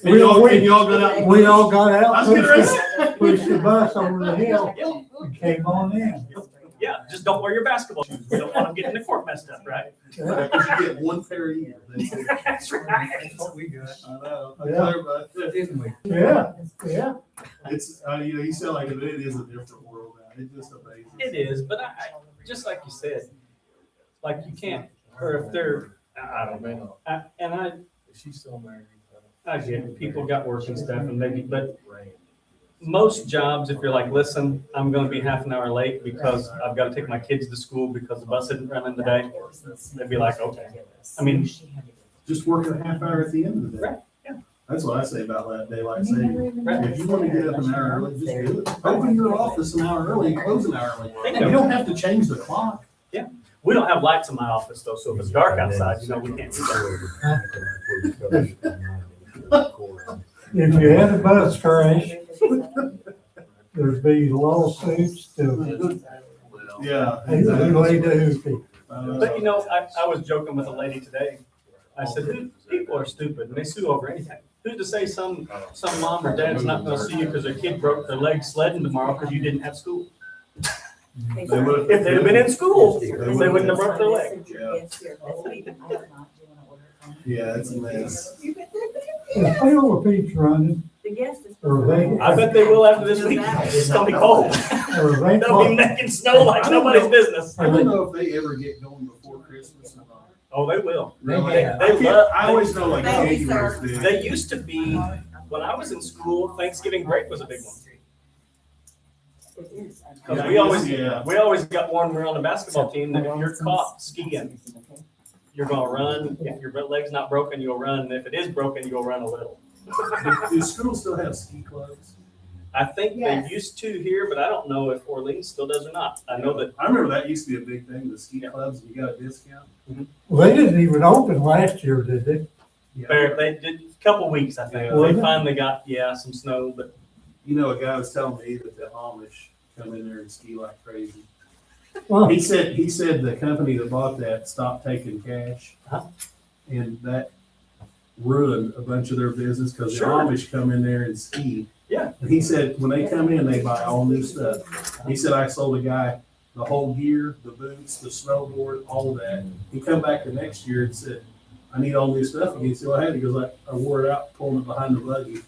And y'all got out. We all got I out, was gonna say. pushed the bus over the hill, and came on in. Yeah, just don't wear your basketball shoes. We don't want them getting the court messed up, right? Yeah. You get one pair a year. That's right. That's what we got, I know. I Yeah. tell everybody, didn't we? Yeah, yeah. it's, you sound like it is a different world now. It's just amazing. It is, but I just like you said, like you can't, or if they're, I don't know. She's still married. I get it. People got work and stuff and maybe, but most jobs, if you're like, listen, I'm gonna be half an hour late because I've got to take my kids to school because the bus isn't running today, they'd be like, okay. I mean, Just working a half hour at the end of the day. Right, yeah. That's what I say about that daylight saving. Right. If you want to get up an hour early, just do it. Open your office an hour early and close an hour early. Bingo. You don't have to change the clock. we don't have lights in my office though, so if it's dark outside, we can't see that. If you had a bus crash, there'd be lawsuits to Yeah. legally do people. But I was joking with a lady today. I said, people are stupid and they sue over anything. Who's to say some mom or dad's not gonna sue you because their kid broke their leg sledding tomorrow because you didn't have school? If they'd have been in school, they wouldn't have broke their leg. Yeah, it's a mess. Is Field Pete's running, or they, I bet they will after this week. It's gonna be cold. or they, They'll be making snow like nobody's business. I don't know if they ever get going before Christmas or not. Oh, they will. Really? They love- I always know like Thank you, sir. January's big. They used to be, when I was in school, Thanksgiving break was a big one. Because we always got warned, we were on the basketball team, that if you're caught skiing, you're gonna run. If your leg's not broken, you'll run. And if it is broken, you'll run a little. Do schools still have ski clubs? I think they Yes. used to here, but I don't know if Orleans still does or not. I know that, I remember that used to be a big thing, the ski clubs, you got a discount. well, they didn't even open last year, did they? they did a couple weeks, I think. Yeah. They finally got, some snow, but You know, a guy was telling me that the Amish come in there and ski like crazy. Well, He said the company that bought that stopped taking cash. Huh? And that ruined a bunch of their business because the Sure. Amish come in there and ski. Yeah. And he said, when they come in, they buy all new stuff. He said, I sold a guy the whole gear, the boots, the snowboard, all of that. He come back the next year and said, I need all new stuff. And he said, well, I had. He goes, I wore it out pulling it behind the buggy.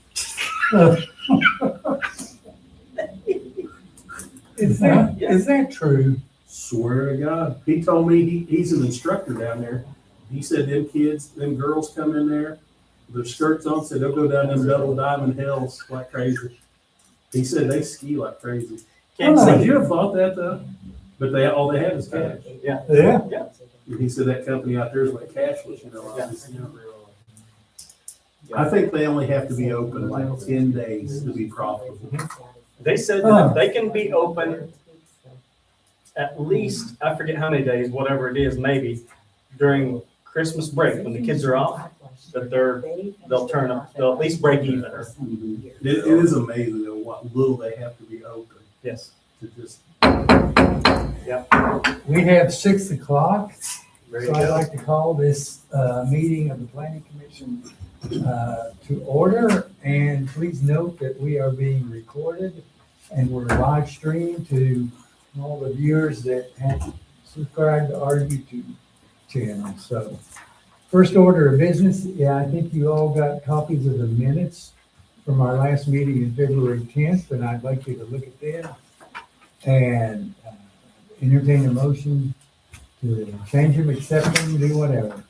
Is that true? Swear to God. He told me he's an instructor down there. He said them girls come in there, their skirts on, said they'll go down them double diamond hills like crazy. He said they ski like crazy. can't Have see. you ever thought that though? But all they have is cash. Yeah. yeah, And he said that company out there is like cashless, obviously. Yeah. I think they only have to be open like 10 days to be profitable. They said that if they can be open at least, I forget how many days, whatever it is, maybe during Christmas break, when the kids are off, that they'll turn up, they'll at least break even. It is amazing though what little they have to be open Yes. to just. We have 6 o'clock, Ready so to I'd go? like to call this meeting of the planning commission to order. And please note that we are being recorded and we're live streamed to all the viewers that have subscribed to our YouTube channel. So first order of business, I think you all got copies of the minutes from our last meeting in February 10th, and I'd like you to look at them and entertain a motion to change them, accept them, do whatever.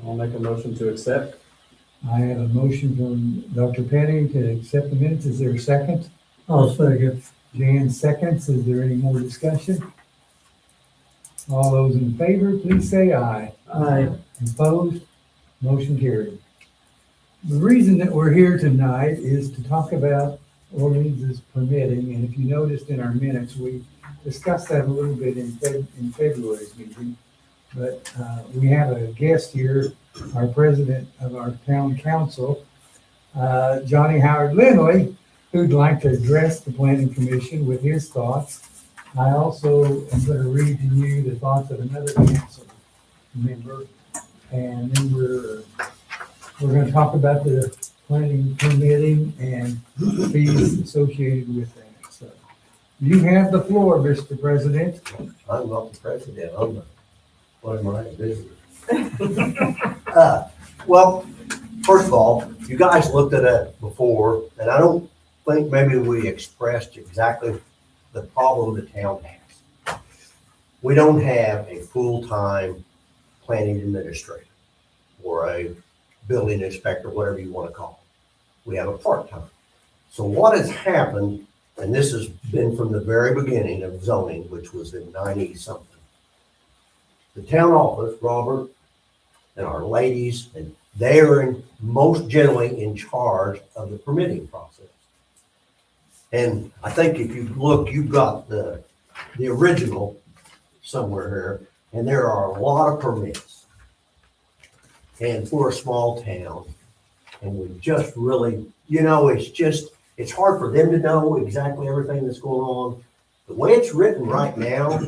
I'll make a motion to accept. I have a motion from Dr. Petty to accept the minutes. Is there a second? I'll second. Jan seconds. Is there any more discussion? All those in favor, please say aye. Aye. Opposed? Motion carried. The reason that we're here tonight is to talk about Orleans' permitting, and if you noticed in our minutes, we discussed that a little bit in February's meeting. But we have a guest here, our president of our town council, Johnny Howard Lindley, who'd like to address the planning commission with his thoughts. I also am gonna read to you the thoughts of another council member. And then we're gonna talk about the planning permitting and fees associated with that, so. You have the floor, Mr. President. I'm not the president, I'm the, what am I, a visitor? Well, first of all, you guys looked at it before, and I don't think maybe we expressed exactly the problem the town has. We don't have a full-time planning administrator or a building inspector, whatever you want to call it. We have a part-time. So what has happened, and this has been from the very beginning of zoning, which was in 90-something. The town office, Robert, and our ladies, and they are most generally in charge of the permitting process. And I think if you look, you've got the original somewhere here, and there are a lot of permits. And for a small town, and we just really, it's hard for them to know exactly everything that's going on. The way it's written right now,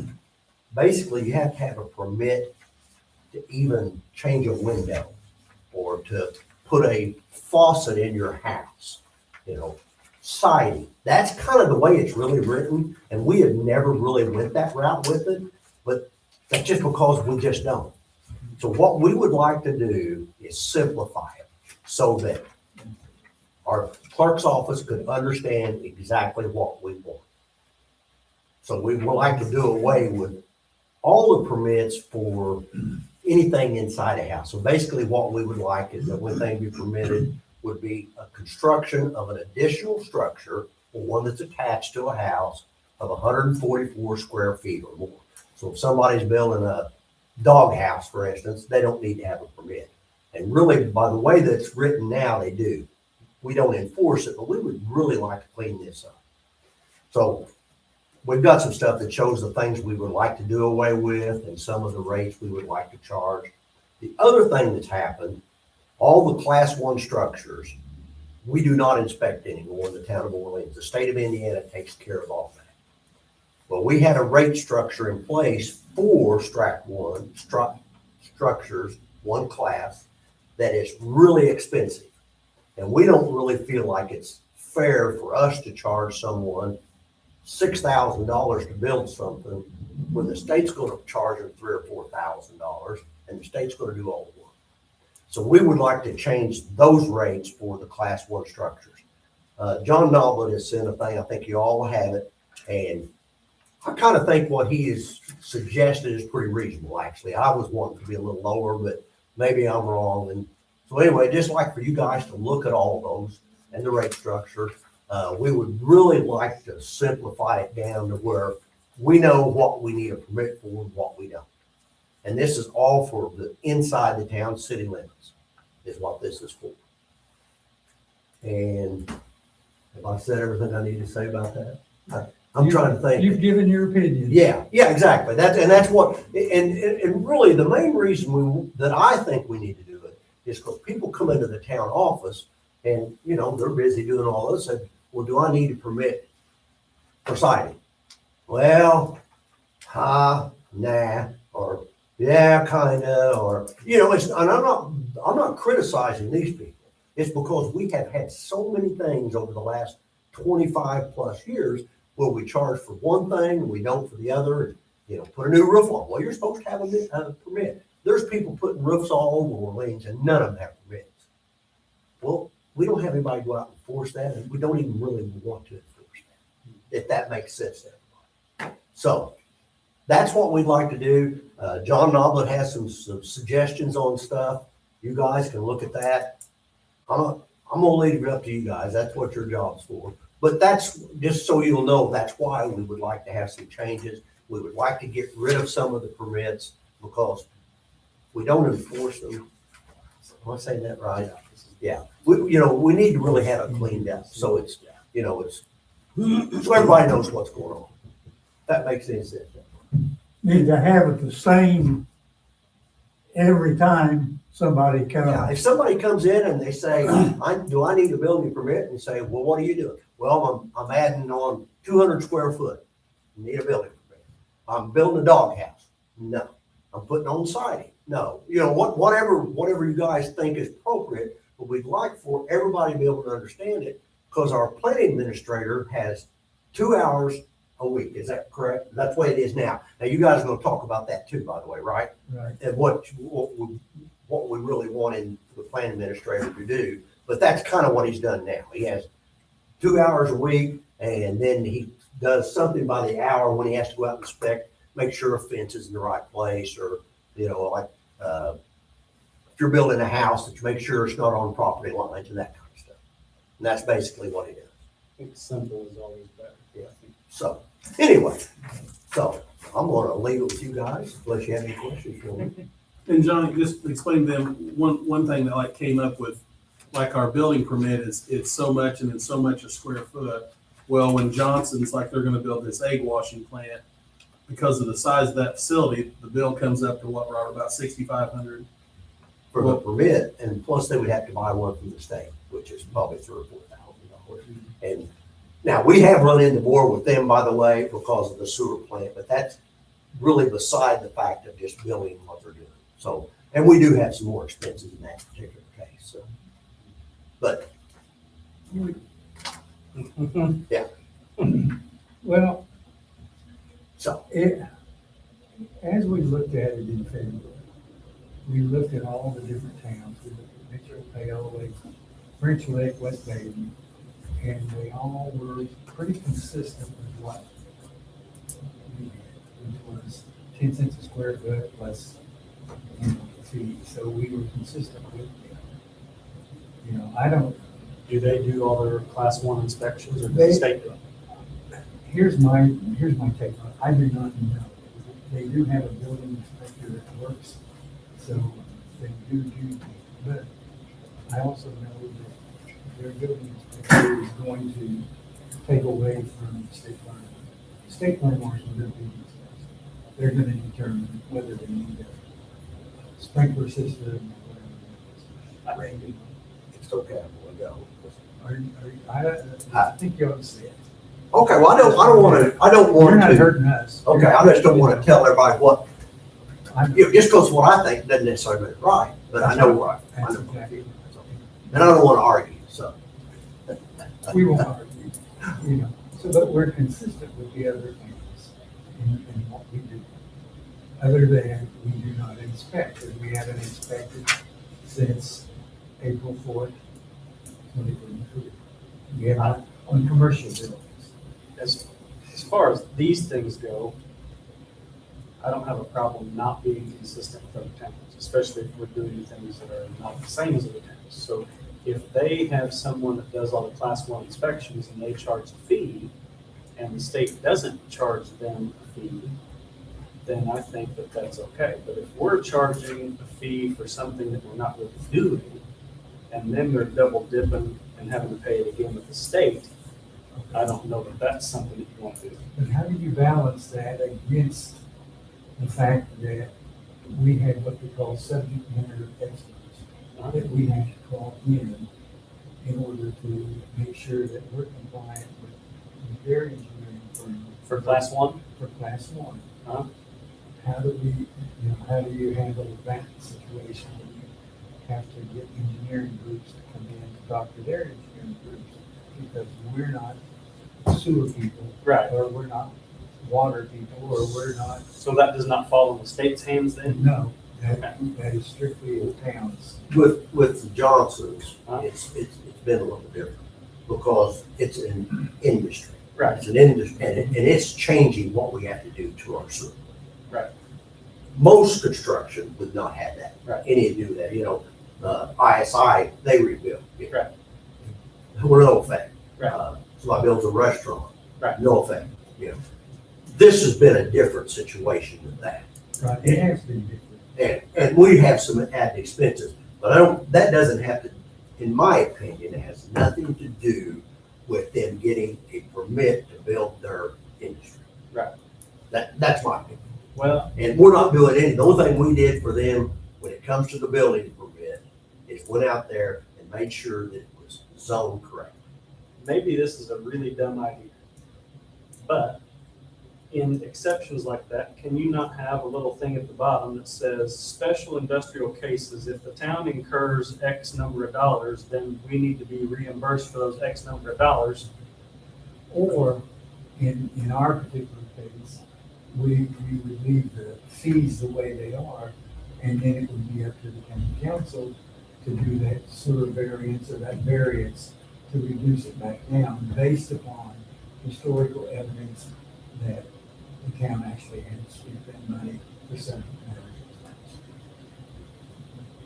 basically you have to have a permit to even change a window or to put a faucet in your house, siding. That's kind of the way it's really written, and we have never really went that route with it, but that's just because we just don't. So what we would like to do is simplify it so that our clerk's office could understand exactly what we want. So we would like to do away with all the permits for anything inside a house. So basically what we would like is that one thing be permitted would be a construction of an additional structure or one that's attached to a house of 144 square feet or more. So if somebody's building a doghouse, for instance, they don't need to have a permit. And really, by the way that's written now, they do. We don't enforce it, but we would really like to clean this up. So we've got some stuff that shows the things we would like to do away with and some of the rates we would like to charge. The other thing that's happened, all the class 1 structures, we do not inspect anymore in the town of Orleans. The state of Indiana takes care of all that. Well, we had a rate structure in place for Strat 1 structures, one class, that is really expensive. And we don't really feel like it's fair for us to charge someone $6,000 to build something when the state's going to charge them $3,000 or $4,000 and the state's going to do all the work. So we would like to change those rates for the class 1 structures. John Noblin has sent a thing, I think you all have it, and I kind of think what he has suggested is pretty reasonable, actually. I was wanting to be a little lower, but maybe I'm wrong. And so anyway, just like for you guys to look at all those and the rate structure, we would really like to simplify it down to where we know what we need a permit for and what we don't. And this is all for the inside the town city limits is what this is for. And have I said everything I need to say about that? I'm trying to think. You've given your opinion. Yeah, exactly. That's what, and really the main reason that I think we need to do it is because people come into the town office and, they're busy doing all this. And, well, do I need a permit for siding? Well, nah, or yeah, kinda, or, and I'm not criticizing these people. It's because we have had so many things over the last 25 plus years where we charge for one thing and we don't for the other, and, put a new roof on. Well, you're supposed to have a permit. There's people putting roofs all over Orleans and none of them have permits. Well, we don't have anybody go out and enforce that, and we don't even really want to enforce that, if that makes sense to everybody. So that's what we'd like to do. John Noblin has some suggestions on stuff. You guys can look at that. I'm gonna leave it up to you guys. That's what your job's for. But that's just so you'll know, that's why we would like to have some changes. We would like to get rid of some of the permits because we don't enforce them. Am I saying that right? Yeah. We need to really have it cleaned up. So it's, so everybody knows what's going on. That makes any sense. Need to have it the same every time somebody comes. Yeah, if somebody comes in and they say, do I need a building permit? And you say, well, what are you doing? Well, I'm adding on 200 square foot. You need a building permit. I'm building a doghouse. No. I'm putting on siding. No. You know, whatever you guys think is appropriate, but we'd like for everybody to be able to understand it, because our planning administrator has 2 hours a week. Is that correct? That's the way it is now. Now, you guys are gonna talk about that too, by the way, right? Right. And what we really want in the planning administrator to do, but that's kind of what he's done now. He has 2 hours a week, and then he does something by the hour when he has to go out and inspect, make sure a fence is in the right place, or, you know, like, if you're building a house, that you make sure it's not on property lines and that kind of stuff. And that's basically what he does. I think simple is always better. Yeah. So, anyway, so I'm gonna leave it with you guys, unless you have any questions for me. And Johnny, just explain to them, one thing that like came up with, like our building permit is, it's so much and it's so much a square foot. Well, when Johnson's, like they're gonna build this egg washing plant, because of the size of that facility, the bill comes up to what, Robert, about $6,500? For the permit, and plus they would have to buy one from the state, which is probably $3,000 or $4,000. And now, we have run into more with them, by the way, because of the sewer plant, but that's really beside the fact of just building what they're doing. So, and we do have some more expenses in that particular case, so. But, Well, so, as we looked at it in February, we looked at all the different towns. We looked at Mitchell, Paola Lake, French Lake, West Baden, and they all were pretty consistent with what we had, which was 10 cents a square foot plus, you know, fee. So we were consistent with them. You know, I don't, Do they do all their class 1 inspections, or does They- the state do it? here's my take on it. I do not know. They do have a building inspector that works, so they do, but I also know that their building inspector is going to take away from the state farm. State farm marshal, their building inspector. They're gonna determine whether they need a sprinkler system or whatever it is. it's okay, I'm gonna go. I think you ought to say it. Okay, well, I don't You're want not to, hurting us. okay, I just don't want to tell everybody what, I'm- you know, just because what I think doesn't necessarily mean right, but I know right. I That's know. exactly. And I don't want to argue, so. We won't argue, you know, so, but we're consistent with the other things in what we do. Other than we do not inspect, because we haven't inspected since April 4th, 2023. We have not on commercial buildings. As far as these things go, I don't have a problem not being consistent with other towns, especially if we're doing things that are not the same as other towns. So if they have someone that does all the class 1 inspections and they charge a fee, and the state doesn't charge them a fee, then I think that that's okay. But if we're charging a fee for something that we're not really doing, and then they're double dipping and having to pay it again with the state, I don't know that that's something that you want to do. But how do you balance that against the fact that we have what we call subject matter experts that we have to call in order to make sure that we're compliant with their engineering firm For class 1, for class 1? Huh? How do we, you know, how do you handle that situation when you have to get engineering groups to come in to talk to their engineering groups? Because we're not sewer people. Right. Or we're not water people, or we're not, so that does not fall in the state's hands then? no, that is strictly the town's. With the Johnsons, Huh? it's been a little different because it's an industry. Right. It's an industry, and it's changing what we have to do to our sewer. Right. Most construction would not have that. Right. Any do that, you know, ISI, they rebuild. Right. We're no effect. Right. Somebody builds a restaurant. Right. No effect, you know. This has been a different situation than that. Right, it has been different. And we have some added expenses, but that doesn't have to, in my opinion, it has nothing to do with them getting a permit to build their industry. Right. That's my opinion. Well, And we're not doing any, the only thing we did for them when it comes to the building permit is went out there and made sure that it was zoned correctly. maybe this is a really dumb idea, but in exceptions like that, can you not have a little thing at the bottom that says, special industrial cases, if the town incurs X number of dollars, then we need to be reimbursed for those X number of dollars? Or in our particular case, we would leave the fees the way they are, and then it would be up to the county council to do that sewer variance or that variance to reduce it back down based upon historical evidence that the town actually had spent that money for subject matter experts.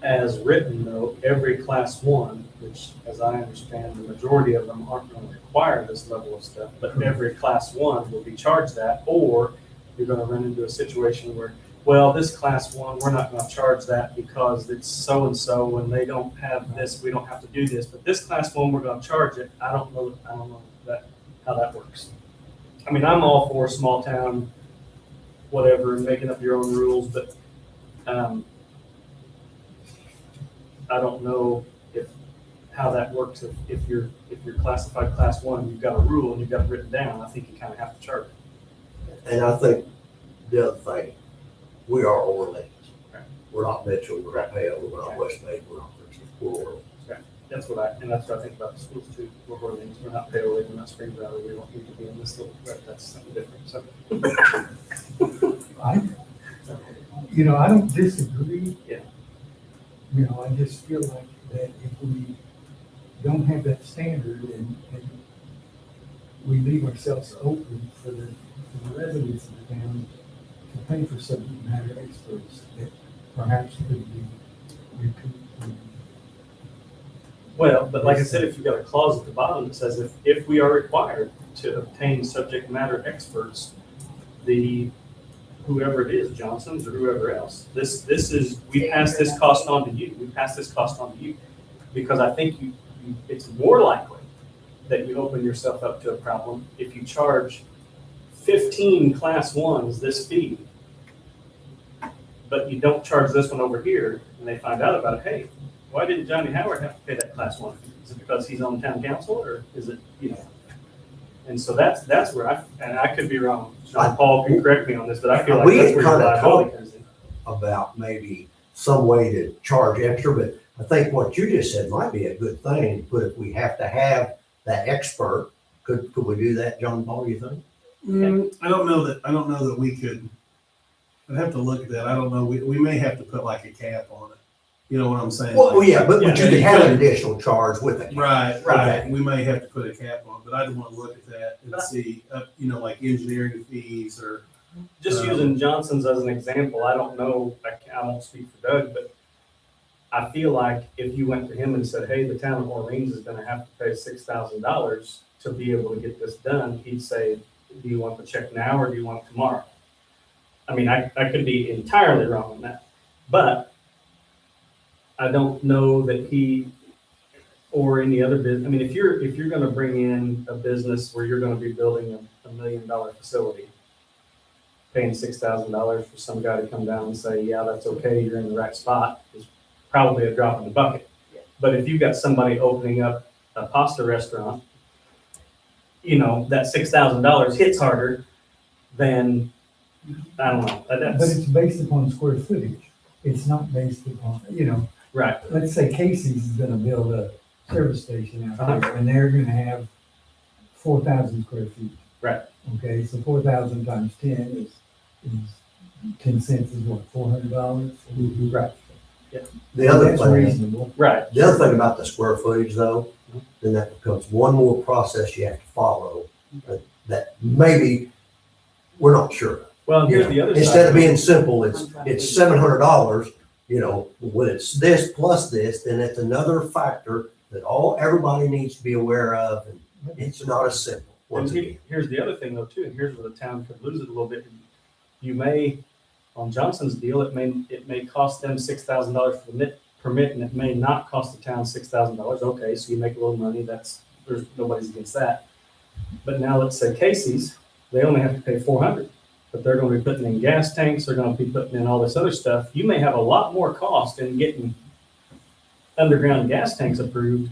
As written though, every class one, which as I understand, the majority of them aren't going to require this level of stuff, but every class one will be charged that, or you're going to run into a situation where, well, this class one, we're not going to charge that because it's so-and-so and they don't have this, we don't have to do this, but this class one, we're going to charge it. I don't know how that works. I mean, I'm all for small town, whatever, and making up your own rules, but, I don't know how that works if you're classified class one, you've got a rule and you've got it written down, I think you kind of have to charge it. And I think the other thing, we are Orleans. Right. We're not Mitchell, we're not Hale, we're not West Maid, we're not Richmond, we're Orleans. That's what I think about the schools too. We're Orleans, we're not Pale, we're not Spring Valley, we don't need to be in this little, right, that's something different, so. I don't disagree. Yeah. I just feel like that if we don't have that standard and we leave ourselves open for the residents of the town to pay for subject matter experts that perhaps could be recouped. Well, but like I said, if you've got a clause at the bottom that says if we are required to obtain subject matter experts, whoever it is, Johnson's or whoever else, this is, we pass this cost on to you. We pass this cost on to you. Because I think it's more likely that you open yourself up to a problem if you charge 15 class ones this fee, but you don't charge this one over here, and they find out about it, hey, why didn't Johnny Howard have to pay that class one fee? Is it because he's on town council, or is it, And so that's where I could be wrong. John Paul can correct me on this, but I feel like We that's had where your kinda liability comes in. About maybe some way to charge extra, but I think what you just said might be a good thing, but if we have to have that expert, could we do that, John Paul, you think? I don't know that we could. I'd have to look at that. I don't know. We may have to put like a cap on it. You know what I'm saying? Well, yeah, but you Yeah, could you have an could. additional charge with it. Right. Okay. We may have to put a cap on, but I'd want to look at that and see, like engineering fees or. Just using Johnson's as an example, I don't know, I won't speak for Doug, but I feel like if you went to him and said, hey, the town of Orleans is gonna have to pay $6,000 to be able to get this done, he'd say, do you want the check now or do you want it tomorrow? I mean, I could be entirely wrong on that, but I don't know that he or any other business, I mean, if you're gonna bring in a business where you're gonna be building $1 million facility, paying $6,000 for some guy to come down and say, yeah, that's okay, you're in the right spot, is probably a drop in the bucket. But if you've got somebody opening up a pasta restaurant, that $6,000 hits harder than, I don't know. But it's based upon square footage. It's not based upon, Right. let's say Casey's is gonna build a service station out there, and they're gonna have 4,000 square feet. Right. Okay, so 4,000 times 10 is 10 cents is what, $400? Right. The other That's thing, reasonable. Right. the other thing about the square footage though, then that becomes one more process you have to follow that maybe we're not sure of. Well, and here's the other side. Instead of being simple, it's $700, when it's this plus this, then it's another factor that everybody needs to be aware of, and it's not as simple. And Once again. here's the other thing though too, and here's where the town could lose it a little bit. You may, on Johnson's deal, it may cost them $6,000 for the permit, and it may not cost the town $6,000. Okay, so you make a little money, there's nobody's against that. But now let's say Casey's, they only have to pay $400, but they're gonna be putting in gas tanks, they're gonna be putting in all this other stuff. You may have a lot more cost in getting underground gas tanks approved.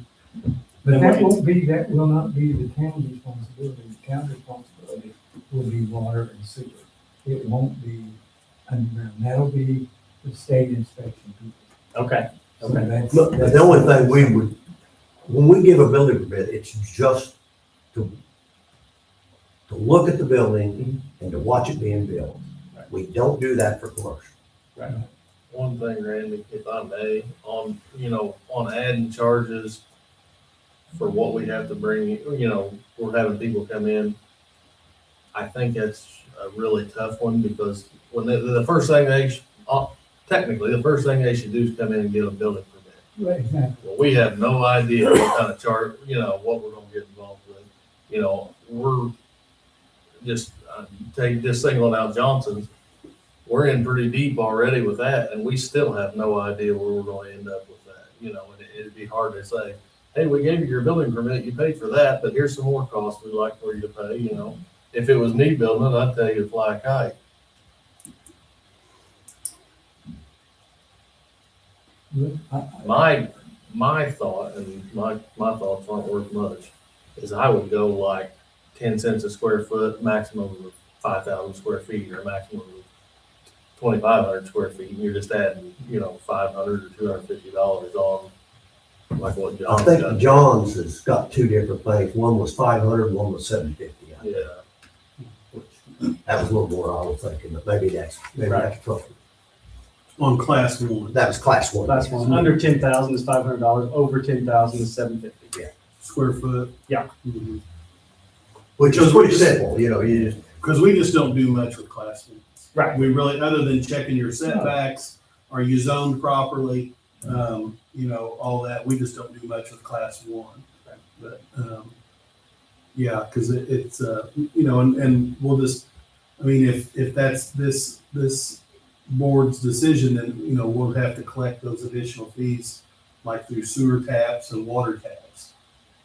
But that will not be the town's responsibility, the town's responsibility will be water and sewer. It won't be underground. That'll be the state inspection people. Okay, So okay. that's- Look, the only thing we would, when we give a building permit, it's just to look at the building and to watch it being built. We don't do that for commercial. One thing, Randy, if I may, on, on adding charges for what we have to bring, we're having people come in. I think that's a really tough one because when the first thing technically, the first thing they should do is come in and get a building permit. Right, exactly. Well, we have no idea what kind of charge, what we're gonna get involved with. We're just, just singling out Johnson's. We're in pretty deep already with that, and we still have no idea where we're gonna end up with that, and it'd be hard to say, hey, we gave you your building permit, you paid for that, but here's some more costs we'd like for you to pay, If it was me building it, I'd tell you to fly a kite. My thought, and my thoughts aren't worth much, is I would go like 10 cents a square foot, maximum of 5,000 square feet, or maximum of 2,500 square feet, and you're just adding, $500 or $250 on, like what I John's think got. John's has got two different things. One was 500, one was 750. Yeah, That was a little more I was thinking, but maybe that's tough. On class one, That was class one. Last one, under 10,000 is $500, over 10,000 is $750. square foot. Yeah. Mhm. Which is pretty simple, you just, Cause we just don't do much with class ones. Right. We really, other than checking your setbacks, are you zoned properly? All that, we just don't do much with class one. But, yeah, cause it's, and we'll just, if that's this board's decision, then, we'll have to collect those additional fees, like through sewer taps and water taps.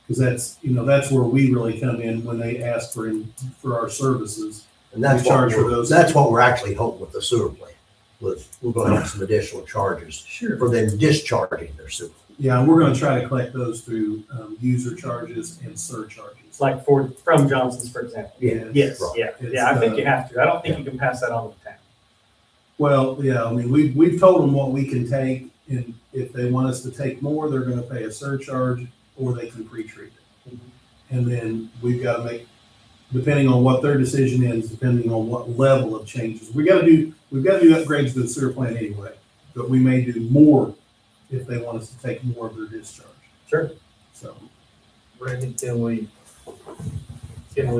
Cause that's where we really come in when they ask for our services. and that's We charge for what, those. that's what we're actually hoping with the sewer plant. We're gonna have some additional charges Sure. for them discharging their sewer. Yeah, and we're gonna try to collect those through, user charges and surcharges. Like from Johnson's, for example. Yeah. Yes, Right. yeah, I think you have to. I don't think you can pass that on to the town. Well, yeah, we've told them what we can take, and if they want us to take more, they're gonna pay a surcharge, or they can pre-treat it. And then we've gotta make, depending on what their decision is, depending on what level of changes. We've gotta do upgrades to the sewer plant anyway, but we may do more if they want us to take more of their discharge. Sure. So, Randy, can we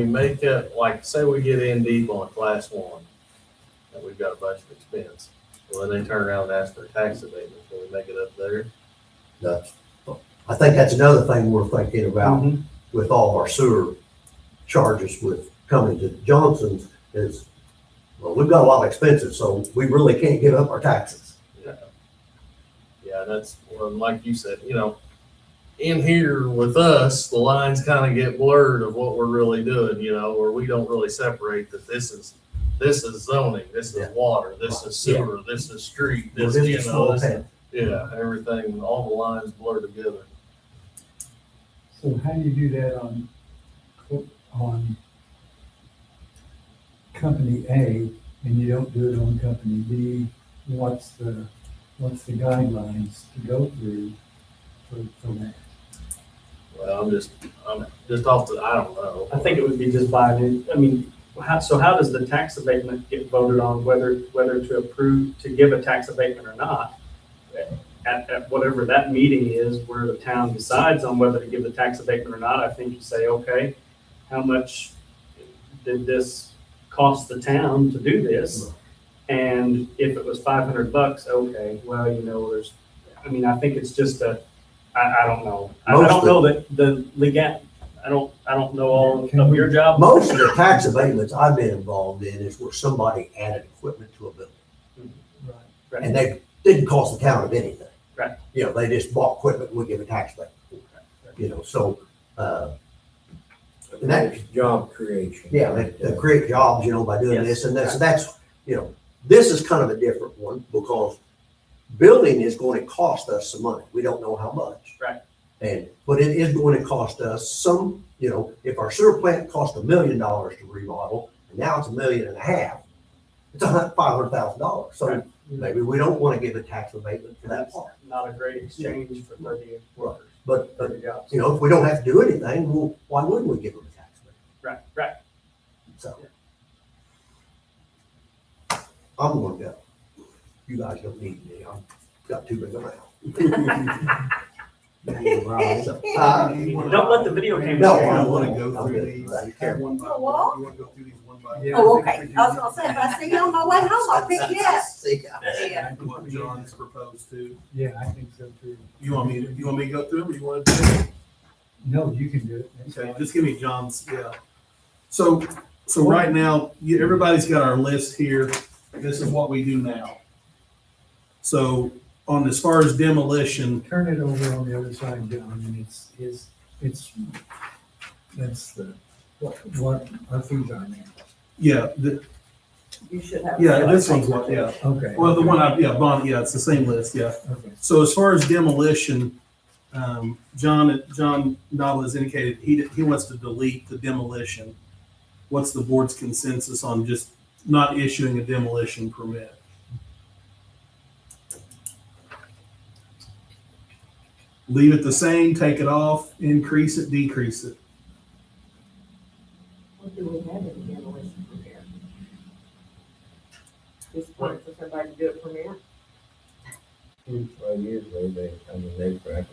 make it, like, say we get in deep on class one, and we've got a bunch of expense, well, then they turn around and ask for a tax abatement, can we make it up there? I think that's another thing we're thinking about Mhm. with all our sewer charges with coming to Johnson's is, well, we've got a lot of expenses, so we really can't give up our taxes. Yeah, that's, well, like you said, in here with us, the lines kind of get blurred of what we're really doing, where we don't really separate that this is zoning, this is water, this is sewer, this is street, We're this, just a small town. yeah, everything, all the lines blur together. So how do you do that on company A and you don't do it on company B? What's the guidelines to go through for that? Well, I'm just off the, I don't know. I think it would be just by, how does the tax abatement get voted on, whether to approve, to give a tax abatement or not? At whatever that meeting is, where the town decides on whether to give the tax abatement or not, I think you say, okay, how much did this cost the town to do this? And if it was $500, okay, well, I think it's just I don't know. I don't know that the legal, I don't know all of your job. Most of the tax abatements I've been involved in is where somebody added equipment to a building, Right. and they didn't cost the town of anything. Right. They just bought equipment and we give a tax abatement. So, and that, Job creation. yeah, they create jobs, by doing Yes. this, and that's, this is kind of a different one, because building is going to cost us some money. We don't know how much. Right. But it is going to cost us some, if our sewer plant cost $1 million to remodel, and now it's $1.5 million. It's $500,000. So Right. maybe we don't want to give a tax abatement for that That's part. not a great exchange for 30 workers, But, 30 jobs. you know, if we don't have to do anything, well, why wouldn't we give them a tax abatement? Right. So. I'm gonna go. You guys don't need me. I've got too big a mouth. So, Don't let the video camera. No, scare you. I I'm wanna good. go I'm through good. these, Okay. one by For one, what? you wanna go through these one by one? Yeah. Oh, okay. I was gonna say, if I see you on my way home, I'll pick you up. See ya. Yeah. What John's proposed to, Yeah, I think so too. you want me to go through them, or you wanna do it? No, you can do it. That's Okay, fine. just give me John's, yeah. So right now, everybody's got our list here. This is what we do now. So on as far as demolition, Turn it over on the other side, John, and that's what our fees are now. yeah, You should have. this one's what, yeah. Okay. Well, the one Bond, yeah, it's the same list, yeah. Okay. So as far as demolition, John Noble has indicated he wants to delete the demolition. What's the board's consensus on just not issuing a demolition permit? Leave it the same, take it off, increase it, decrease it. What do we have in the demolition permit? Just want for somebody to do it for me? Well, usually they have to provide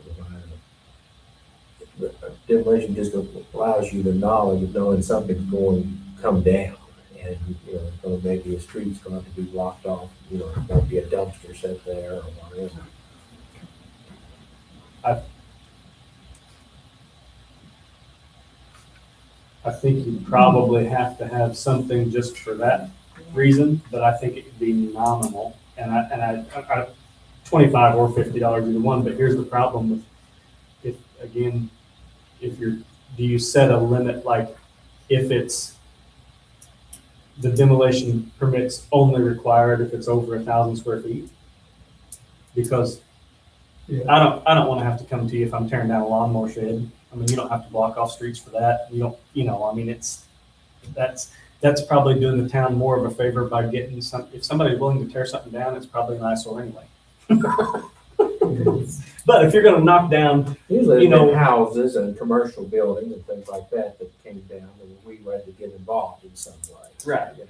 demolition just allows you the knowledge of knowing something's going to come down. And, you know, it's gonna maybe a street's gonna have to be blocked off, you know, there's gonna be a dumpster set there or whatever. I think you probably have to have something just for that reason, but I think it could be nominal. And I $25 or $50 either one, but here's the problem with, do you set a limit, like if it's the demolition permit's only required if it's over 1,000 square feet? Because Yeah. I don't want to have to come to you if I'm tearing down a lawnmower shed. I mean, you don't have to block off streets for that. You don't, I mean, that's probably doing the town more of a favor by getting if somebody's willing to tear something down, it's probably an eyesore anyway. But if you're gonna knock down, Usually You know- it's houses and commercial buildings and things like that came down and we had to get involved in some way. Right. You know.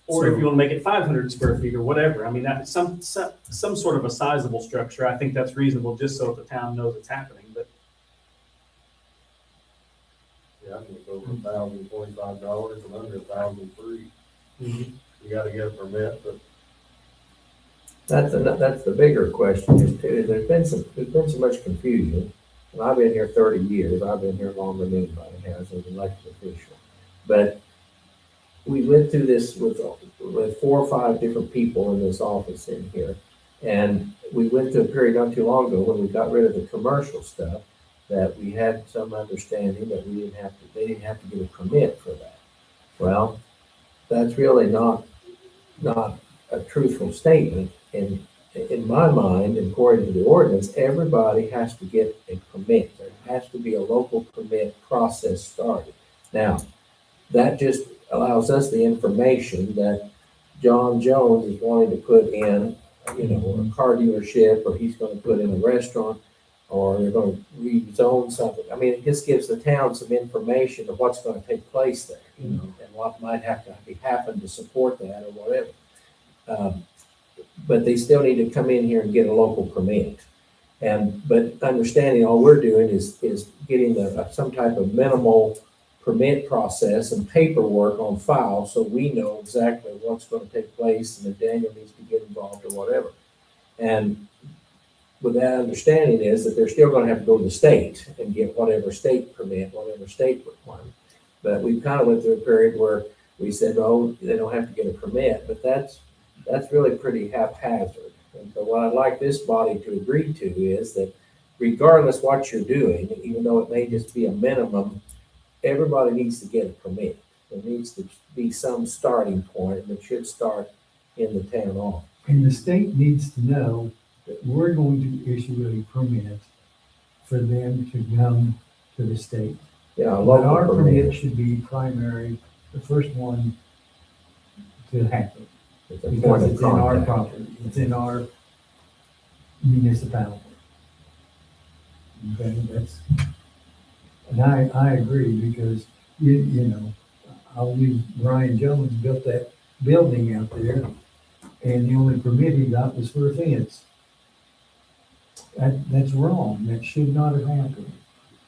or if you want to make it 500 square feet or whatever, I mean, that's some sort of a sizable structure, I think that's reasonable, just so the town knows it's happening, but Yeah, I think over $1,025 and under 1,000 free. You gotta get a permit, but That's the bigger question is too, there's been so much confusion. And I've been here 30 years, I've been here longer than anybody has as an elected official. But we went through this with 4 or 5 different people in this office in here. And we went through a period not too long ago when we got rid of the commercial stuff, that we had some understanding that they didn't have to get a permit for that. Well, that's really not a truthful statement. And in my mind, according to the ordinance, everybody has to get a permit. There has to be a local permit process started. Now, that just allows us the information that John Jones is wanting to put in, a car dealership, or he's going to put in a restaurant, or they're going to rezone something. I mean, it just gives the town some information of what's going to take place there, and what might have to happen to support that or whatever. But they still need to come in here and get a local permit. But understanding all we're doing is getting some type of minimal permit process and paperwork on file, so we know exactly what's going to take place and if Daniel needs to get involved or whatever. And with that understanding is that they're still going to have to go to the state and get whatever state permit, whatever state requirement. But we kind of went through a period where we said, oh, they don't have to get a permit, but that's really pretty haphazard. And so what I'd like this body to agree to is that regardless what you're doing, even though it may just be a minimum, everybody needs to get a permit. There needs to be some starting point, and it should start in the town office. And the state needs to know that we're going to issue a permit for them to come to the state. Yeah, a But local our permit. permit should be primary, the first one to happen. It's a Because point of it's in our contact. property, it's in our municipality. Okay, and I agree, because you know, I'll use Brian Jones built that building out there, and the only permit he got was for a fence. That's wrong, that should not have happened.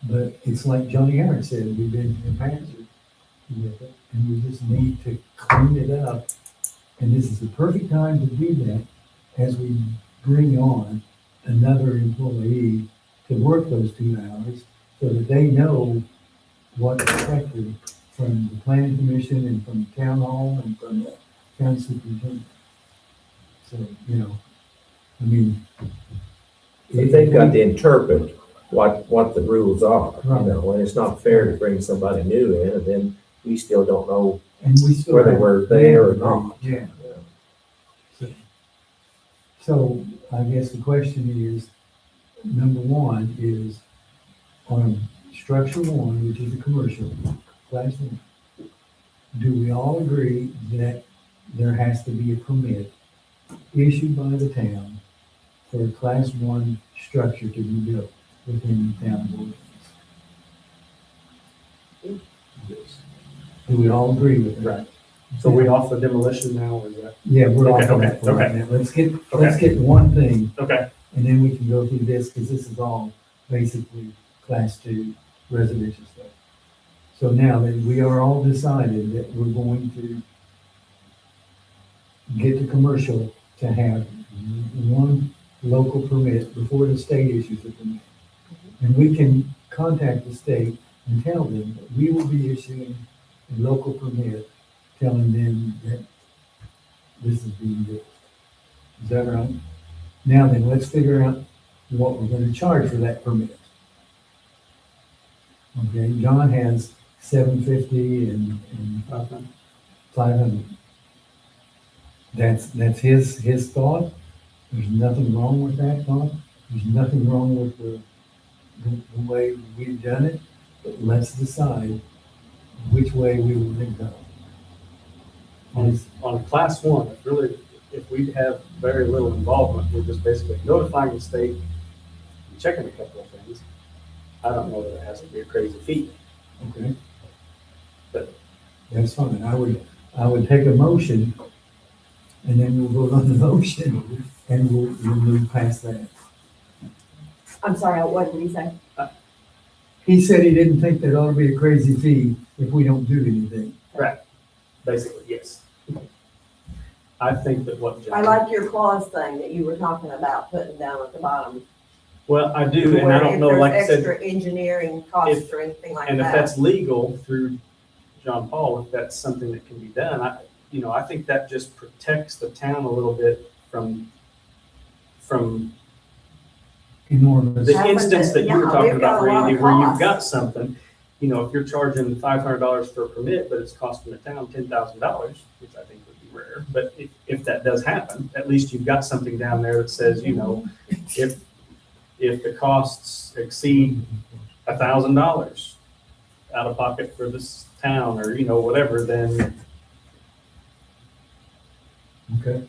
But it's like Johnny Aaron said, we've been haphazard with it, and we just need to clean it up. And this is the perfect time to do that, as we bring on another employee to work those 2 hours, so that they know what's expected from the planning commission and from the town hall and from the town superintendent. So, you know, I mean. If they've got to interpret what the rules are, Right. you know, and it's not fair to bring somebody new in, and then we still don't know. And we still. Whether have- we're there or not. Yeah. So I guess the question is, number one is on structure one, which is a commercial, class one. Do we all agree that there has to be a permit issued by the town for a class one structure to be built within the town borders? Do we all agree with that? Right. So we off the demolition now, or is that? Yeah, we're off Okay, on that okay, for right okay. now. Let's get one thing, Okay, and then we can go through this, because this is all basically class two residential stuff. So now that we are all decided that we're going to get the commercial to have one local permit before the state issues a permit. And we can contact the state and tell them that we will be issuing a local permit, telling them that this is being built. Is that right? Now then, let's figure out what we're gonna charge for that permit. Okay, John has $750 and $500. That's his thought. There's nothing wrong with that thought. There's nothing wrong with the way we've done it, but let's decide which way we will go. on class one, if we have very little involvement, we're just basically notifying the state, checking a couple of things. I don't know that it has to be a crazy fee. Okay? But- That's fine. I would take a motion, and then we'll vote on the motion, and we'll move past that. I'm sorry, what did he say? He said he didn't think there ought to be a crazy fee if we don't do anything. Basically, yes. I think that what I John, like your clause thing that you were talking about, putting down at the bottom. well, I do, and I where don't if know, there's like I said, extra engineering costs or anything like and if that. that's legal through John Paul, if that's something that can be done, I think that just protects the town a little bit from Enormous. the Happened instance that you were yeah, talking we've got about, a lot Randy, of where you've costs. got something, if you're charging $500 for a permit, but it's costing the town $10,000, which I think would be rare, but if that does happen, at least you've got something down there that says, if the costs exceed $1,000 out of pocket for this town, or, whatever, then Okay.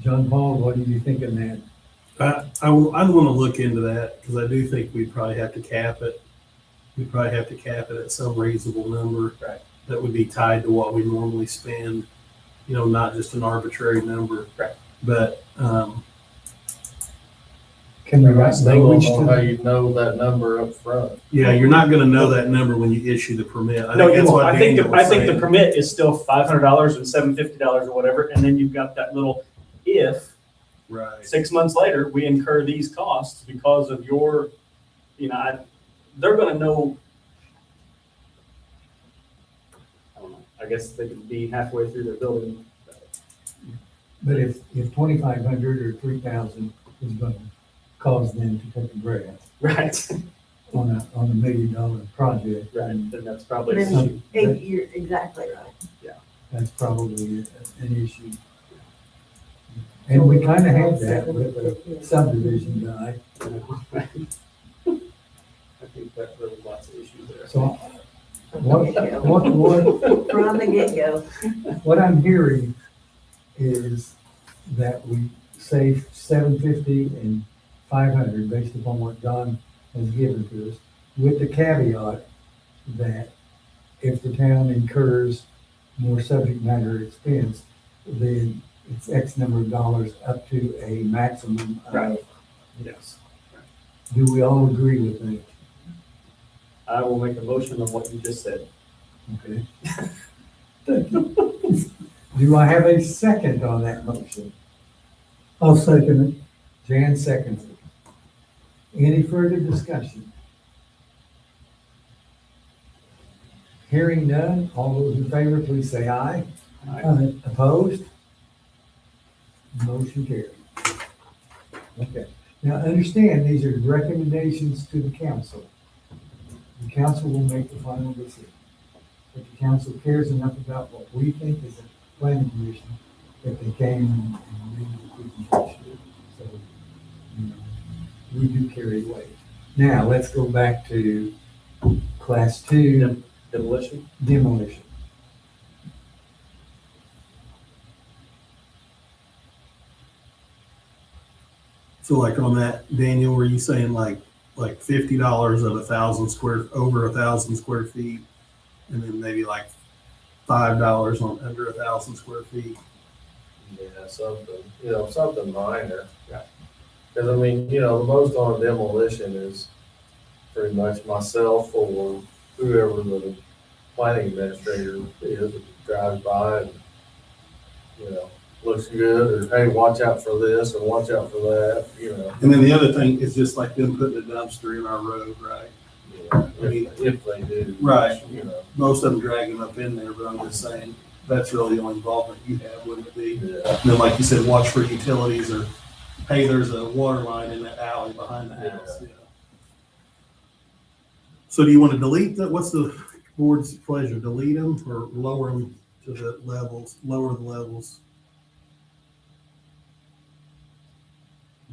John Paul, what do you think of that? I'd want to look into that, because I do think we'd probably have to cap it. We'd probably have to cap it at some reasonable number. Right. That would be tied to what we normally spend, not just an arbitrary number. Right. But, Can we write That's the thing language on how to? you know that number up front. yeah, you're not going to know that number when you issue the permit. I no, think you that's won't. what I think Daniel was I think the saying. permit is still $500 and $750 or whatever, and then you've got that little if Right. 6 months later we incur these costs because of your, they're going to know. I don't know. I guess they could be halfway through their building. But if 2,500 or 3,000 is gonna cause them to take a breath Right. on a $1 million project, Right. Then that's probably Then- an issue. You're exactly right. that's probably an issue. And we kind of had that with the subdivision guy. I think that there was lots of issues there. So From the get-go. What I'm hearing is that we save $750 and $500 based upon what Don has given to us, with the caveat that if the town incurs more subject matter expense, then it's X number of dollars up to a maximum of. Right. Yes. Do we all agree with that? I will make a motion on what you just said. Okay. Do I have a second on that motion? I'll second it. Jan seconds it. Any further discussion? Hearing none, all those in favor, please say aye. Aye. Opposed? Motion carried. Okay, now understand, these are recommendations to the council. The council will make the final decision. If the council cares enough about what we think as a planning commission, that they came and read the presentation. So, you know, we do carry weight. Now, let's go back to class 2 Demolition? demolition. So like on that, Daniel, were you saying like $50 of over 1,000 square feet? And then maybe like $5 on under 1,000 square feet? Yeah, something minor. Yeah. Cause I mean, the most on demolition is pretty much myself or whoever the planning administrator is that drives by and, looks good, or hey, watch out for this and watch out for that, And then the other thing is just like them putting a dumpster in our road, right? if they do. Right. Most Most of them drag them up in there, but I'm just saying, that's really the only involvement you have, wouldn't it be? Yeah. And then like you said, watch for utilities or, hey, there's a water line in that alley behind the house. Yeah. So do you want to delete that? What's the board's pleasure? Delete them or lower them to the levels, lower the levels?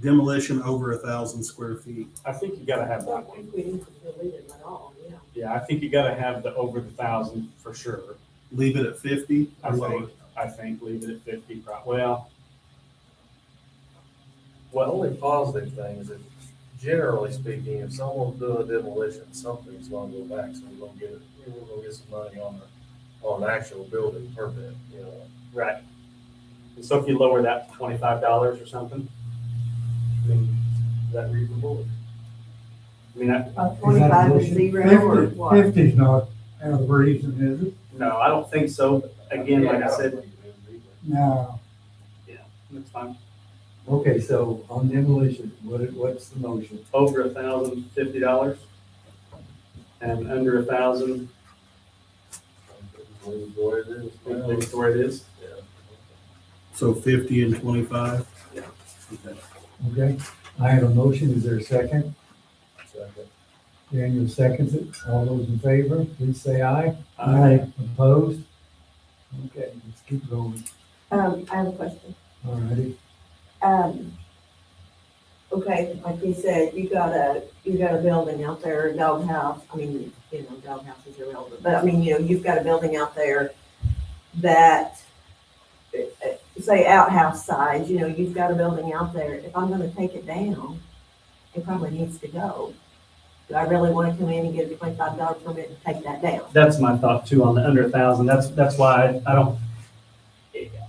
Demolition over 1,000 square feet. I think you gotta have I that don't one. think we need to delete it at all, yeah. Yeah, I think you gotta have the over the 1,000 for sure. Leave it at 50 I or lower? think, leave it at 50, well, The only positive thing is that generally speaking, if someone's doing a demolition, something's gonna go back, so we're gonna get some money on an actual building permit, right. And so if you lower that to $25 or something, I mean, is that reasonable? I mean, 25 is motion? 0 or what? 50's not out of reason, is it? no, I don't think so. Again, like I said, No. it's fine. Okay, so on demolition, what's the motion? Over 1,000, $50, and under 1,000, Leave it the way it is. leave it where it is. So 50 and 25? Yeah. Okay. Okay, I have a motion, is there a second? Second. Daniel seconds it, all those in favor, please say aye. Aye. Opposed? Okay, let's keep going, I have a question. all righty. Okay, like you said, you got a building out there, a doghouse, I mean, doghouse is irrelevant, but I mean, you've got a building out there that, say outhouse size, you've got a building out there, if I'm gonna take it down, it probably needs to go. Do I really wanna come in and get a $25 permit and take that down? That's my thought too, on the under 1,000. That's why I don't,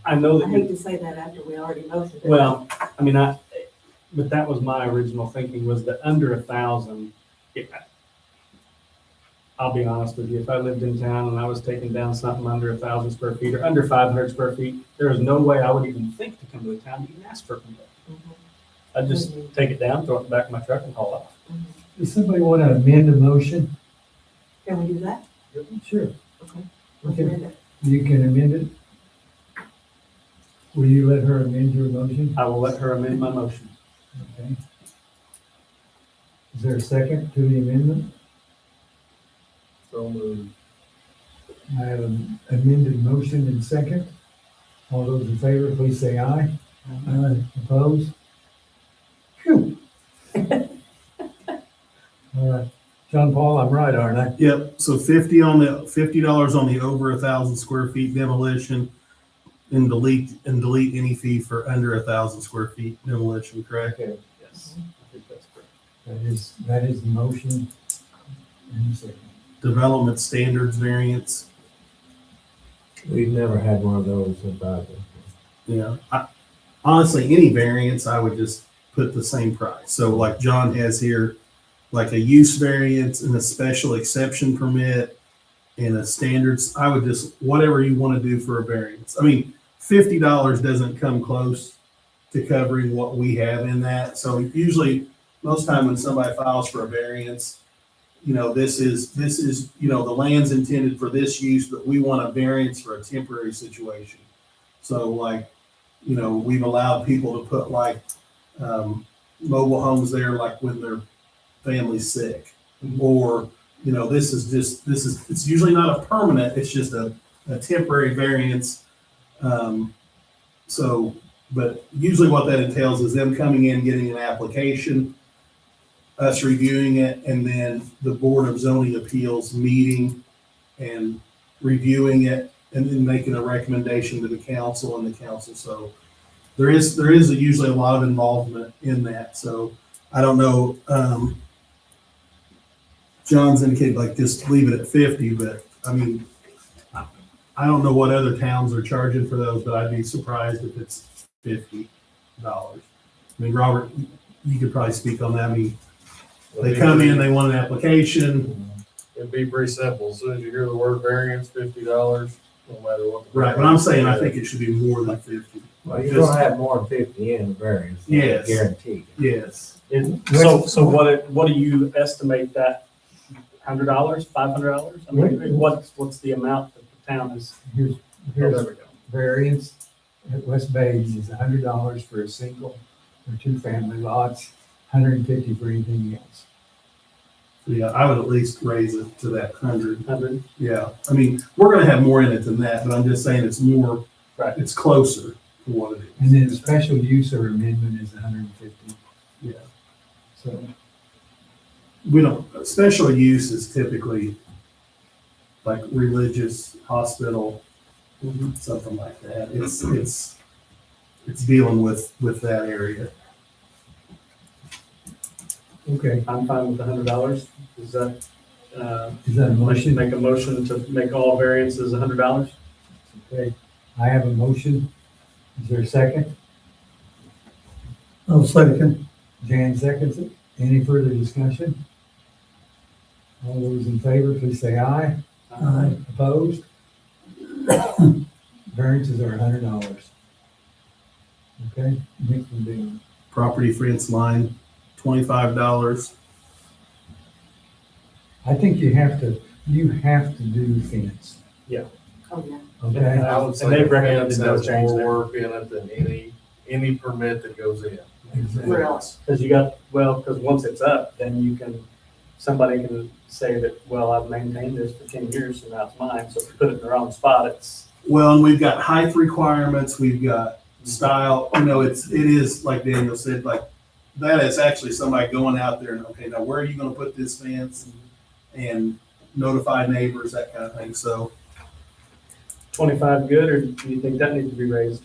I know I that, hate to say that after we already motioned it. well, I mean, but that was my original thinking, was that under 1,000, I'll be honest with you, if I lived in town and I was taking down something under 1,000 square feet or under 500 square feet, there is no way I would even think to come to the town to even ask for a permit. Mhm. I'd just take it down, throw it in the back of my truck and haul off. Does somebody want to amend the motion? Can we do that? Sure. Let's Okay. amend it. You can amend it. Will you let her amend your motion? I will let her amend my motion. Okay. Is there a second to the amendment? So moved. I have an amended motion and second. All those in favor, please say aye. Aye. Opposed? Phew. All right. John Paul, I'm right, aren't I? Yep, so $50 on the over 1,000 square feet demolition, and delete any fee for under 1,000 square feet demolition, correct? Okay, Yes, I think that's correct. that is the motion. And second. Development standards variance, We've never had one of those in Bible. yeah. Honestly, any variance, I would just put the same price. So like John has here, like a use variance and a special exception permit and a standards, I would just, whatever you want to do for a variance. I mean, $50 doesn't come close to covering what we have in that. So usually, most time when somebody files for a variance, you know, this is, you know, the land's intended for this use, but we want a variance for a temporary situation. So like, you know, we've allowed people to put like, mobile homes there, like when their family's sick. Or, you know, it's usually not a permanent, it's just a temporary variance. But usually what that entails is them coming in, getting an application, us reviewing it, and then the Board of Zoning Appeals meeting and reviewing it, and then making a recommendation to the council and the council. So there is usually a lot of involvement in that. So I don't know, John's indicated like just leave it at 50, but I mean, I don't know what other towns are charging for those, but I'd be surprised if it's $50. I mean, Robert, you could probably speak on that. I mean, they come in, they want an application. It'd be pretty simple. As soon as you hear the word variance, $50, no matter what. Right, but I'm saying I think it should be more than 50. Well, you're gonna have more than 50 in the variance. Yes. Guaranteed. Yes. So what do you estimate that, $100, $500? I mean, what's the amount that the town is? Here's Oh, there we go. variance at West Bay is $100 for a single or two family lots, $150 for anything else. Yeah, I would at least raise it to that 100. 100? Yeah, I mean, we're gonna have more in it than that, but I'm just saying it's more, Right. it's closer to what it is. And then special use or amendment is $150. Yeah. So, We don't, special use is typically like religious, hospital, something like that. It's dealing with that area. okay, I'm fine with $100. Is that, is that a motion? make a motion to make all variances $100? Okay, I have a motion. Is there a second? I'll second. Jan seconds it. Any further discussion? All those in favor, please say aye. Aye. Opposed? Variances are $100. Okay, next one being, Property fence line, $25. I think you have to do fence, Oh, yeah. okay? I would And say they've the recommended fence no has change more there. work in it than any permit that goes in. Exactly. Really? Because once it's up, then somebody can say that, well, I've maintained this for 10 years, so now it's mine. So if you put it in the wrong spot, it's, Well, and we've got height requirements, we've got style, you know, it is, like Daniel said, like, that is actually somebody going out there and, okay, now where are you gonna put this fence? And notify neighbors, that kind of thing, so 25 good, or do you think that needs to be raised?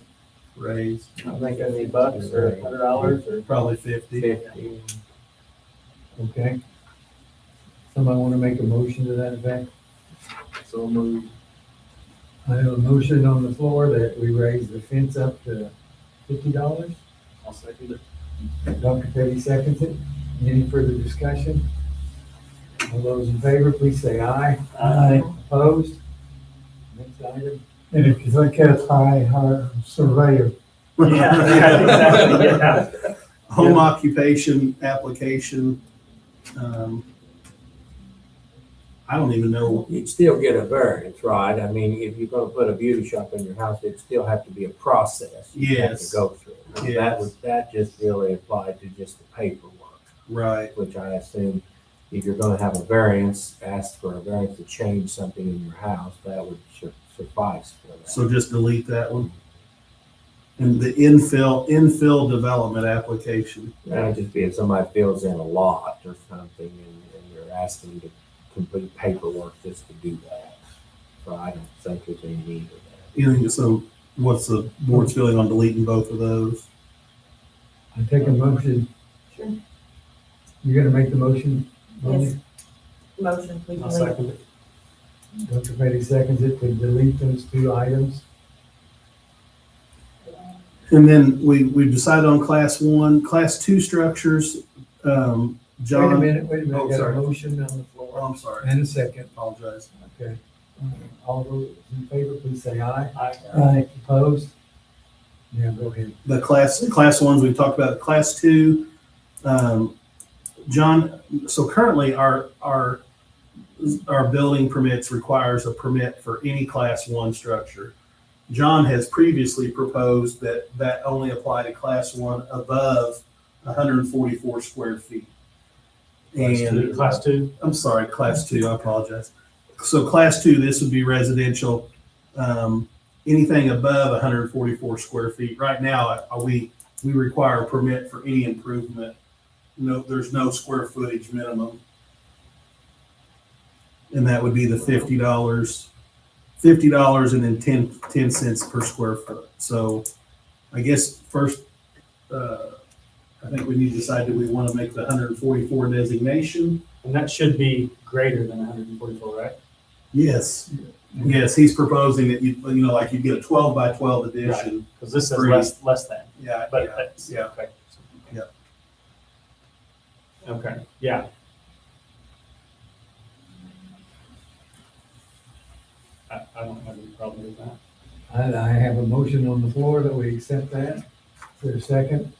raise, I think any bucks or $100 or? probably 50. 50. Okay. Somebody want to make a motion to that effect? So move. I have a motion on the floor that we raise the fence up to $50. I'll second it. Dr. Petty seconds it. Any further discussion? All those in favor, please say aye. Aye. Opposed? Next item. And if you think that's high, hire a surveyor. Yeah, exactly, yeah. Home occupation application, I don't even know, You'd still get a variance, right? I mean, if you're gonna put a beauty shop in your house, it'd still have to be a process. You have Yes. to go through. Yes. That just really applied to just the paperwork, right, which I assume if you're gonna have a variance, ask for a variance to change something in your house, that would suffice for that. so just delete that one. And the infill development application, That'd just be if somebody fills in a lot or something in your asking to complete paperwork just to do that. So I don't think there's any need of that. You think so? What's the board's feeling on deleting both of those? I take a motion. Sure. You're gonna make the motion? Yes. Motion, please. I'll second it. Dr. Petty seconds it to delete those two items. And then we decided on class one, class two structures. John. Wait a minute, Oh, got a sorry. motion on the Oh, floor. I'm sorry. And a second, Apologize. okay. All those in favor, please say aye. Aye. Opposed? Yeah, go ahead. The class ones we talked about. Class two, John. So currently our building permits requires a permit for any class one structure. John has previously proposed that only apply to class one above 144 square feet. And Class two, I'm sorry, class two, I apologize. So class two, this would be residential, anything above 144 square feet. Right now, we require a permit for any improvement. No, there's no square footage minimum. And that would be the $50 and then 10 cents per square foot. So I guess first, I think we need to decide, do we want to make the 144 designation? and that should be greater than 144, right? Yes. Yes, he's proposing that you know, like you get a 12 by 12 edition. Because this says Free. less than, Yeah, but yeah, that's, yeah. okay. Yeah. Okay, yeah. I don't have any problem with that. I have a motion on the floor that we accept that. Is there a second?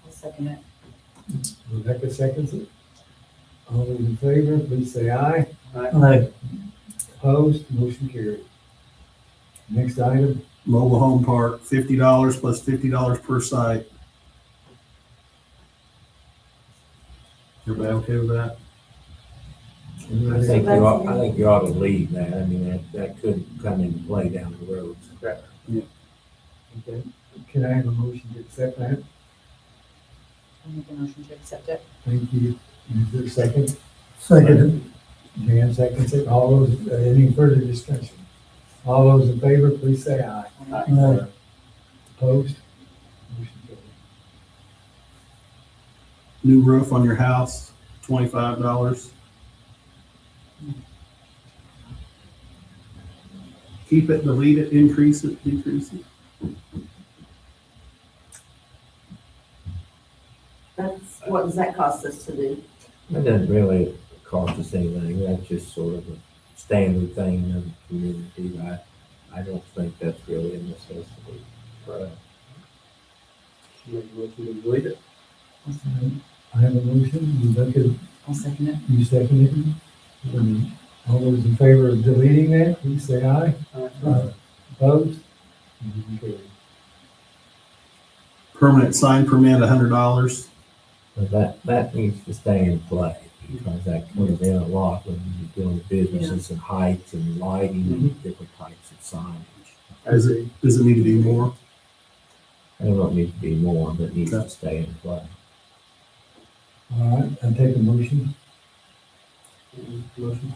I'll second it. Rebecca seconds it. All those in favor, please say aye. Aye. Opposed, motion carried. Next item, Mobile home park, $50 plus $50 per site. Everybody okay with that? I think you ought to leave that. I mean, that could come into play down the road. okay, can I have a motion to accept that? I'll make a motion to accept it. Thank you. Is there a second? Second. Jan seconds it. All those, any further discussion? All those in favor, please say aye. Aye. Opposed? Motion carried. New roof on your house, $25. Keep it, delete it, increase it, decrease it. What does that cost us to do? That doesn't really cost us anything. That's just sort of a standard thing in the community. I don't think that's really a necessity for us. I have a motion. Rebecca, I'll second it. you second it. All those in favor of deleting that, please say aye. Opposed? Motion carried. Permanent sign permit, $100. But that needs to stay in play because that comes in a lot when you're doing businesses and heights and lighting and different types of signage. Does it need to be more? I don't know, it needs to be more, but it needs to stay in play. All right, I take a motion. Motion.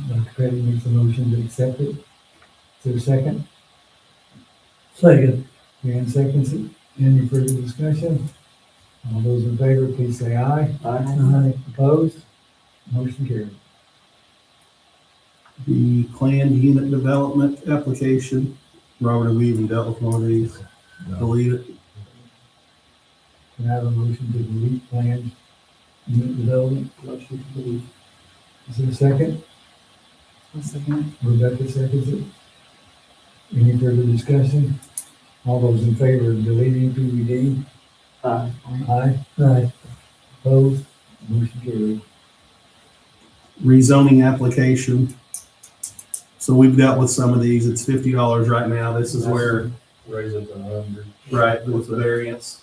Dr. Petty makes a motion to accept it. Is there a second? Second. Jan seconds it. Any further discussion? All those in favor, please say aye. Aye. Opposed? Motion carried. The planned unit development application. Robert, have we even dealt with one of these? No. Delete it. Can I have a motion to delete planned unit development? Motion to delete. Is there a second? I'll second it. Rebecca seconds it. Any further discussion? All those in favor of deleting PUD? Aye. Aye. Aye. Opposed? Motion carried. Rezoning application. So we've dealt with some of these. It's $50 right now. This is where, Raise it to 100. right, with the variance.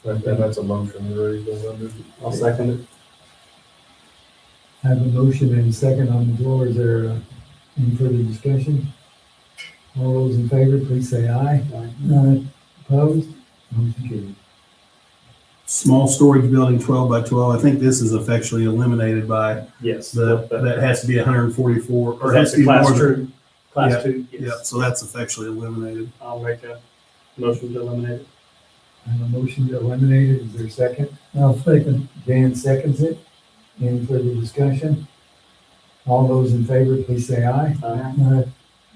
And that's a motion to raise to 100. I'll second it. I have a motion and a second on the floor. Is there any further discussion? All those in favor, please say aye. Aye. Opposed? Motion carried. Small storage building 12 by 12. I think this is effectually eliminated by Yes. that has to be 144 or it has That's to be class more than. two. Class two, Yeah, yes. so that's effectually eliminated. I'll make a motion to eliminate it. I have a motion to eliminate it. Is there a second? I'll second. Dan seconds it. Any further discussion? All those in favor, please say aye.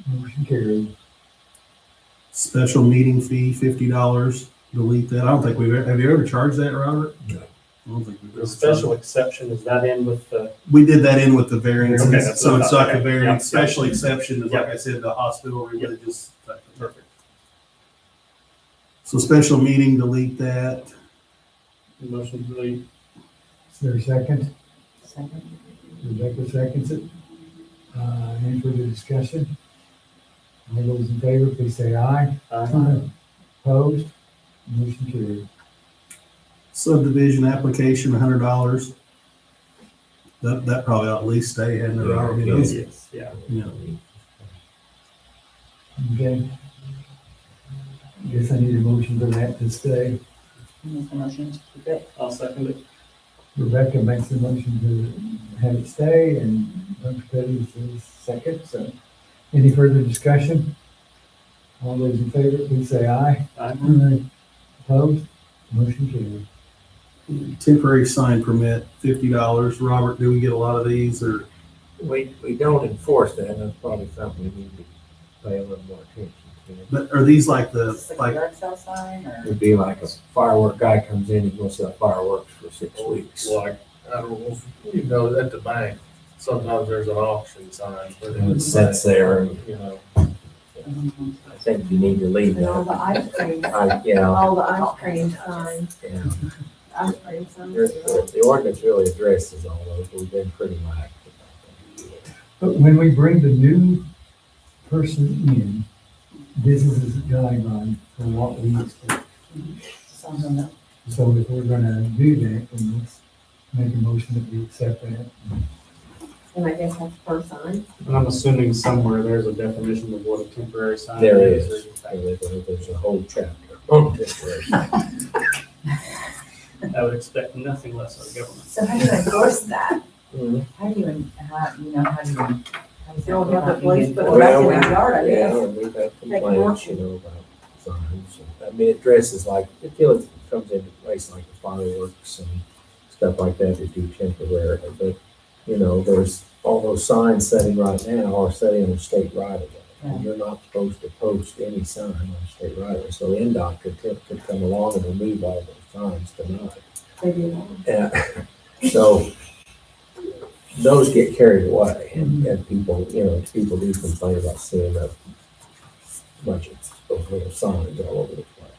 Motion carried. Special meeting fee, $50. Delete that. I don't think have you ever charged that, Robert? No. I don't think we've ever The charged special exception, is that in with the, We did that in with the variances, Okay, that's so what I it's thought. like a Okay. variance, Yep. special exception is, like I said, the hospital religious. type of- perfect. So special meeting, delete that. Motion to delete. Is there a second? Second. Rebecca seconds it. Any further discussion? All those in favor, please say aye. Opposed? Motion carried. Subdivision application, $100. That probably ought to at least stay, hadn't it, Robert? I mean, those- Yes, yeah. you know, Okay. Guess I need a motion for that to stay. Make the motion to keep it. I'll second it. Rebecca makes the motion to have it stay and Dr. Petty says second, so any further discussion? All those in favor, please say aye. Opposed? Motion carried. temporary sign permit, $50. Robert, do we get a lot of these or? We don't enforce that, and that's probably something we need to pay a little more attention to. But are these like the, Is this like a like, yard sale sign or? It'd be like a firework guy comes in, he's gonna sell fireworks for 6 weeks. Like, I don't know, if you know, at the bank, sometimes there's an auction sign. but And it sits there, and You know, I think you need to leave And all the that. ice cream, Yeah, all the ice cream signs, yeah. ice cream signs. The ordinance really addresses all those, we've been pretty lax about that. But when we bring the new person in, this is a guideline for what we expect. Sounds on that. So if we're gonna do that, then let's make a motion that we accept that. And I guess that's per sign. And I'm assuming somewhere there's a definition of what a temporary sign There is. is, there's a whole chapter on temporary. I would expect nothing less of the government. So how do you enforce that? Mhm. How do you, how, you know, how do you? how does that You'll have the not police being put enforced? Well, in the yard, I Yeah, guess. and we've had Take complaints, them you know, about signs. I mean, it dresses like, until it comes into place like the fireworks and stuff like that, they do temporarily. But, you know, there's all those signs setting right now are setting on state right of way. And you're not supposed to post any sign on state right of way. So NDOT could come along and remove all those signs tonight. They do that. Yeah, so those get carried away and people, you know, people do complain about seeing a bunch of little signs all over the place.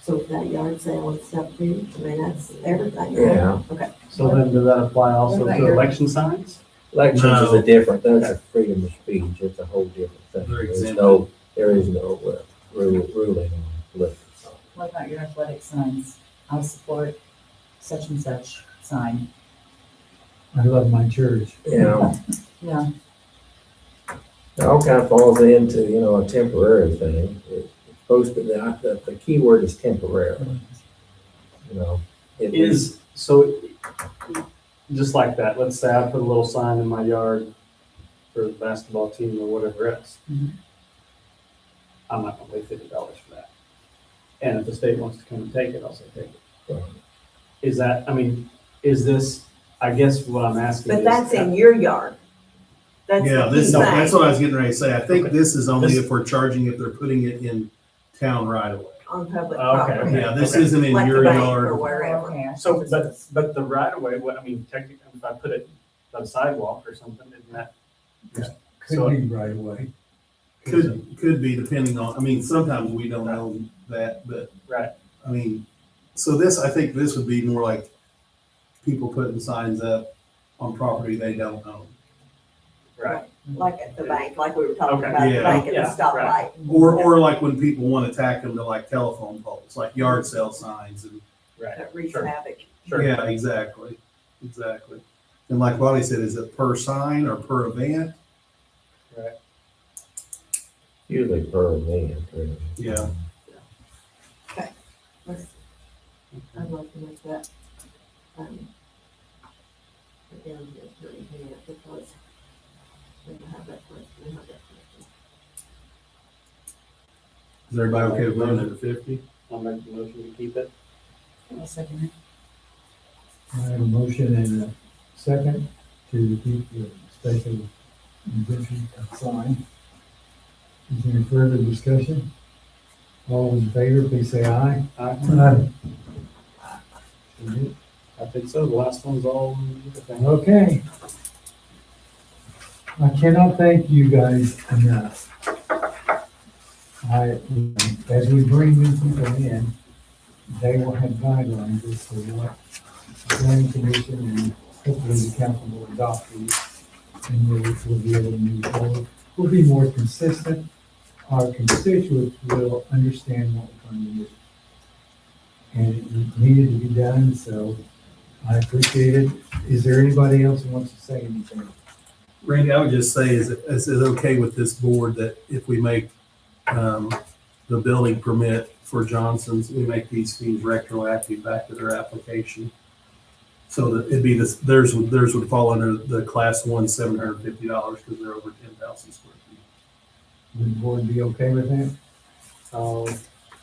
So is that yard sale and stuff too? I mean, that's everything. Yeah. Okay. So then does that apply also What about to your- election signs? Elections is No. a different, that's a freedom of speech, it's a whole different thing. They're There's exempt. no, there is no ruling on political signs. What about your athletic signs? I support such and such sign. I love my church. You know, Yeah. it all kind of falls into, you know, a temporary thing. It's supposed to, the key word is temporary, you know. It Is, so, just like that, let's say I put a little sign in my yard for the basketball team or whatever else. Mhm. I'm not gonna pay $50 for that. And if the state wants to come and take it, I'll say take it. Is that, I mean, is this, I guess what I'm asking is. But that's in your yard. That's Yeah, the this, key that's thing what I was getting ready to say. I think Okay. this is only This- if we're charging if they're putting it in town right away. on public Oh, okay, property. Yeah, this Okay. isn't in Like the your bank or yard. wherever. Okay, I So, see. but the right of way, what, I mean, technically, if I put it on the sidewalk or something, isn't that? So- Could be right away. Could be depending on, I mean, sometimes we don't know that, but Right. I mean, so this, I think this would be more like people putting signs up on property they don't own. Right. Like at the bank, like we were talking Okay. about, the Yeah. bank at Yeah, the stoplight. right. Or like when people want to tack them to like telephone poles, like yard sale signs and, Right. That wreaks Sure. havoc. Sure. yeah, exactly. And like Lonnie said, is it per sign or per event? Usually per event, really. Yeah. Let's I'd like to make that, again, just to review it because we have that question, we have that question. Is everybody okay with running it to 50? I'll make the motion to keep it. I'll second it. I have a motion and a second to keep the special exemption sign. Is there any further discussion? All in favor, please say aye. Aye. I think so. The last one's all. Okay. I cannot thank you guys enough. As we bring new people in, they will have guidelines as to what the planning commission and hopefully the council will adopt these. And we'll be able to move forward. We'll be more consistent. Our constituents will understand what we're trying to do. And it needed to be done, so I appreciate it. Is there anybody else who wants to say anything? Randy, I would just say, is it okay with this board that if we make the building permit for Johnson's, we make these fees retroactive back to their application? So that it'd be this, theirs would fall under the class one, $750 because they're over 10,000 square feet. Would the board be okay with that? I'll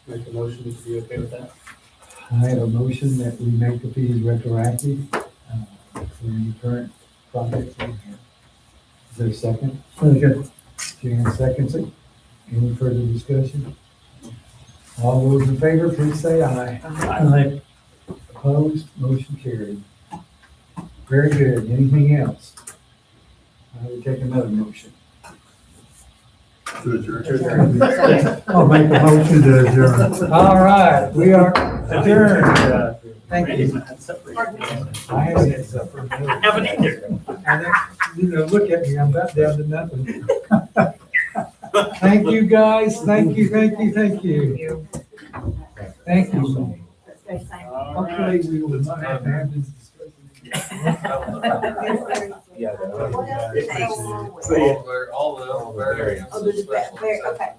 make a motion to be okay with that. I have a motion that we make the fees retroactive for the current project. Is there a second? Second. Jan seconds it. Any further discussion? All those in favor, please say aye. Aye. Opposed, motion carried. Very good. Anything else? I will take another motion. To adjourn. I'll make a motion to adjourn. All right, we are adjourned. Thank you. I haven't had supper. Haven't either. And then, you know, look at me, I'm about down to nothing. Thank you, guys. Thank you, thank you, thank you. Thank you. Stay safe. Hopefully, we will not have to have this discussion. Yeah. What else is going on with See it? ya. All the variants. Oh, there's a okay, okay.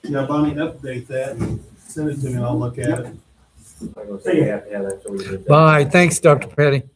Yeah, Bonnie, update that and send it to me and I'll look at it. I'm gonna say you have to have that, so we did that. Bye. Thanks, Dr. Petty.